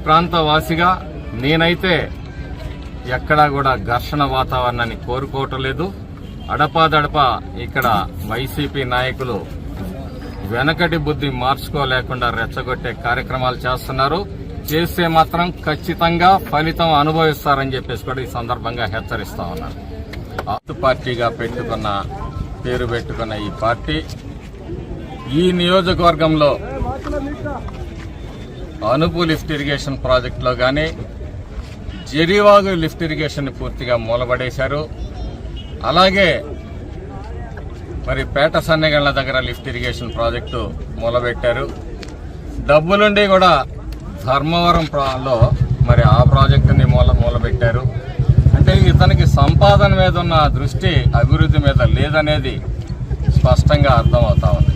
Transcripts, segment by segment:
ప్రాంత వాసిగా నేనైతే ఎక్కడా కూడా ఘర్షణ వాతావరణాన్ని కోరుకోవటం లేదు. అడపాదడపా ఇక్కడ వైసీపీ నాయకులు వెనకటి బుద్ధి మార్చుకోలేకుండా రెచ్చగొట్టే కార్యక్రమాలు చేస్తున్నారు. చేస్తే మాత్రం ఖచ్చితంగా ఫలితం అనుభవిస్తారని చెప్పేసి కూడా ఈ సందర్భంగా హెచ్చరిస్తా ఉన్నారు. ఆతు పార్టీగా పేరు పెట్టుకున్న ఈ పార్టీ ఈ నియోజకవర్గంలో అనుపు లిఫ్ట్ ఇరిగేషన్ ప్రాజెక్టులో కానీ జరివాగు లిఫ్ట్ ఇరిగేషన్ పూర్తిగా మూలబడేశారు. అలాగే మరి పేట సన్నెగళ్ల దగ్గర లిఫ్ట్ ఇరిగేషన్ ప్రాజెక్టు మూలబెట్టారు. డబ్బులుండి కూడా ధర్మవరంలో మరి ఆ ప్రాజెక్టుని మూలబెట్టారు. అంటే ఇతనికి సంపాదన మీద ఉన్న దృష్టి అభివృద్ధి మీద లేదనేది స్పష్టంగా అర్థమవుతా ఉంది.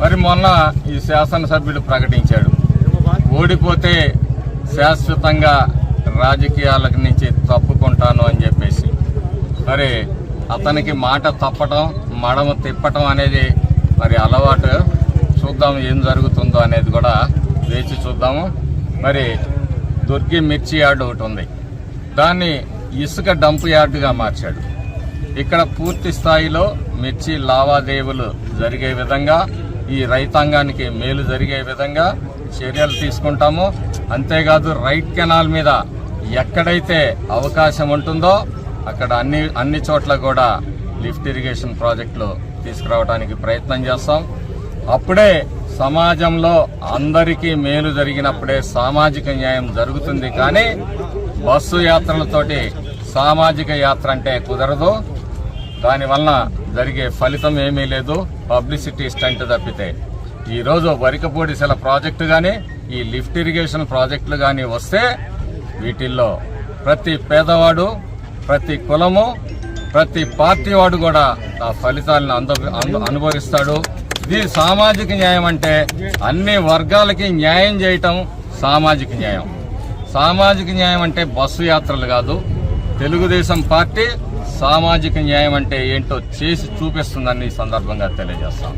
మరి మొన్న ఈ శాసనసభ్యుడు ప్రకటించాడు, ఓడిపోతే శాశ్వతంగా రాజకీయాల నుంచి తప్పుకుంటాను అని చెప్పేసి. మరి అతనికి మాట తప్పటం, మడమ తిప్పటం అనేది మరి అలవాటు. చూద్దాం ఏం జరుగుతుందో అనేది కూడా వేచి చూద్దాము. మరి దుర్గి మిర్చి యార్డు ఒకటి ఉంది, దాన్ని ఇసుక డంప్ యార్డుగా మార్చాడు. ఇక్కడ పూర్తి స్థాయిలో మిర్చి లావాదేవీలు జరిగే విధంగా, ఈ రైతాంగానికి మేలు జరిగే విధంగా చర్యలు తీసుకుంటాము. అంతేకాదు రైట్ కెనాల్ మీద ఎక్కడైతే అవకాశం ఉంటుందో అక్కడ అన్ని చోట్ల కూడా లిఫ్ట్ ఇరిగేషన్ ప్రాజెక్టులు తీసుకురావడానికి ప్రయత్నం చేస్తాం. అప్పుడే సమాజంలో అందరికీ మేలు జరిగినప్పుడే సామాజిక న్యాయం జరుగుతుంది. కానీ బస్సు యాత్రలతోటి సామాజిక యాత్ర అంటే కుదరదు. దానివల్ల జరిగే ఫలితం ఏమీ లేదు, పబ్లిసిటీ స్టంట్ తప్పితే. ఈరోజు వరికపూడిసెల ప్రాజెక్టు కానీ ఈ లిఫ్ట్ ఇరిగేషన్ ప్రాజెక్టులు కానీ వస్తే వీటిల్లో ప్రతి పేదవాడు, ప్రతి కులము, ప్రతి పార్టీ వాడు కూడా ఆ ఫలితాలను అనుభవిస్తాడు. ఇది సామాజిక న్యాయం. అంటే అన్ని వర్గాలకి న్యాయం చేయటం సామాజిక న్యాయం. సామాజిక న్యాయం అంటే బస్సు యాత్రలు కాదు. తెలుగుదేశం పార్టీ సామాజిక న్యాయం అంటే ఏంటో చేసి చూపిస్తుందని ఈ సందర్భంగా తెలియజేస్తాం.